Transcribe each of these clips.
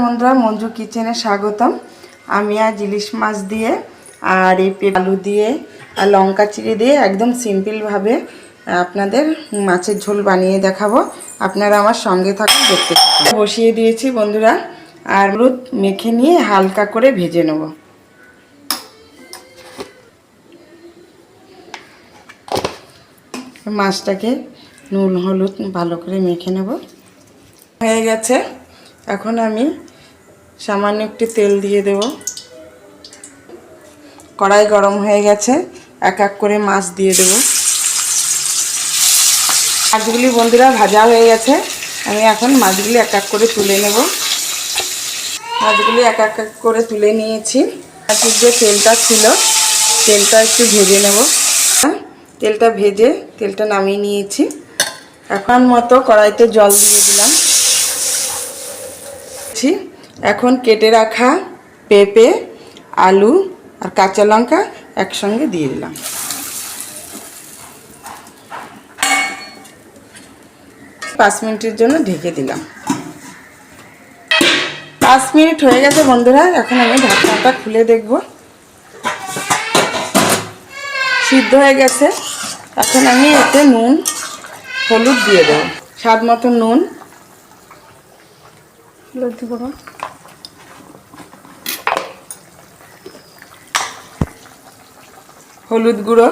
বন্ধুরা, মঞ্জু কিচেনে স্বাগতম। আমি আজ ইলিশ মাছ দিয়ে আর এই আলু দিয়ে আর লঙ্কা চিড়ে দিয়ে একদম সিম্পলভাবে আপনাদের মাছের ঝোল বানিয়ে দেখাবো। আপনারা আমার সঙ্গে থাকুন, দেখতে থাকুন। বসিয়ে দিয়েছি বন্ধুরা, আর হলুদ মেখে নিয়ে হালকা করে ভেজে নেব। মাছটাকে নুন হলুদ ভালো করে মেখে নেব। হয়ে গেছে, এখন আমি সামান্য একটু তেল দিয়ে দেব। কড়াই গরম হয়ে গেছে, এক এক করে মাছ দিয়ে দেব। মাছগুলি বন্ধুরা ভাজা হয়ে গেছে, আমি এখন মাছগুলি এক এক করে তুলে নেব। মাছগুলি এক এক করে তুলে নিয়েছি। মাছের যে তেলটা ছিল, তেলটা একটু ভেজে নেব। তেলটা ভেজে তেলটা নামিয়ে নিয়েছি। এখন মতো কড়াইতে জল দিয়ে দিলাম। এখন কেটে রাখা পেঁপে, আলু আর কাঁচা লঙ্কা একসঙ্গে দিয়ে দিলাম। 5 মিনিটের জন্য ঢেকে দিলাম। 5 মিনিট হয়ে গেছে বন্ধুরা, এখন আমি ঢাকনাটা খুলে দেখব। সিদ্ধ হয়ে গেছে। এখন আমি এতে নুন হলুদ দিয়ে দেব, স্বাদ মতো নুন, হলুদ গুঁড়ো,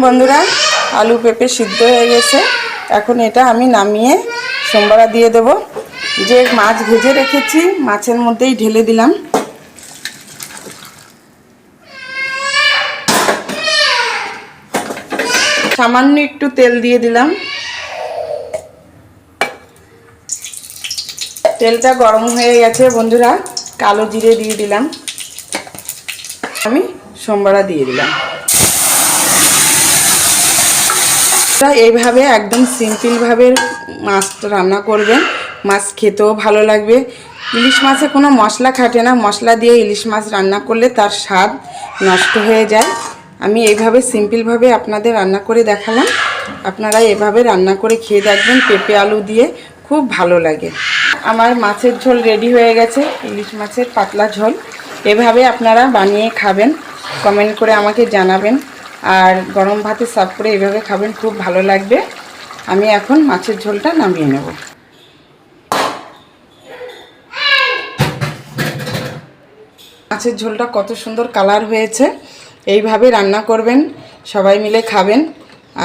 বন্ধুরা আলু পেঁপে সিদ্ধ হয়ে গেছে। এখন এটা আমি নামিয়ে সোমবারা দিয়ে দেব। যে মাছ ভেজে রেখেছি মাছের মধ্যেই ঢেলে দিলাম। সামান্য একটু তেল দিয়ে দিলাম। তেলটা গরম হয়ে গেছে বন্ধুরা, কালো জিরে দিয়ে দিলাম। আমি সোমবারা দিয়ে দিলাম। এইভাবে একদম সিম্পলভাবে মাছ রান্না করবেন, মাছ খেতেও ভালো লাগবে। ইলিশ মাছে কোনো মশলা খাটে না। মশলা দিয়ে ইলিশ মাছ রান্না করলে তার স্বাদ নষ্ট হয়ে যায়। আমি এইভাবে সিম্পলভাবে আপনাদের রান্না করে দেখালাম। আপনারা এভাবে রান্না করে খেয়ে দেখবেন, পেঁপে আলু দিয়ে খুব ভালো লাগে। আমার মাছের ঝোল রেডি হয়ে গেছে, ইলিশ মাছের পাতলা ঝোল। এভাবে আপনারা বানিয়ে খাবেন, কমেন্ট করে আমাকে জানাবেন। আর গরম ভাতে সার্ভ করে এভাবে খাবেন, খুব ভালো লাগবে। আমি এখন মাছের ঝোলটা নামিয়ে নেব। মাছের ঝোলটা কত সুন্দর কালার হয়েছে। এইভাবে রান্না করবেন, সবাই মিলে খাবেন।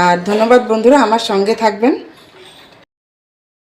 আর ধন্যবাদ বন্ধুরা, আমার সঙ্গে থাকবেন।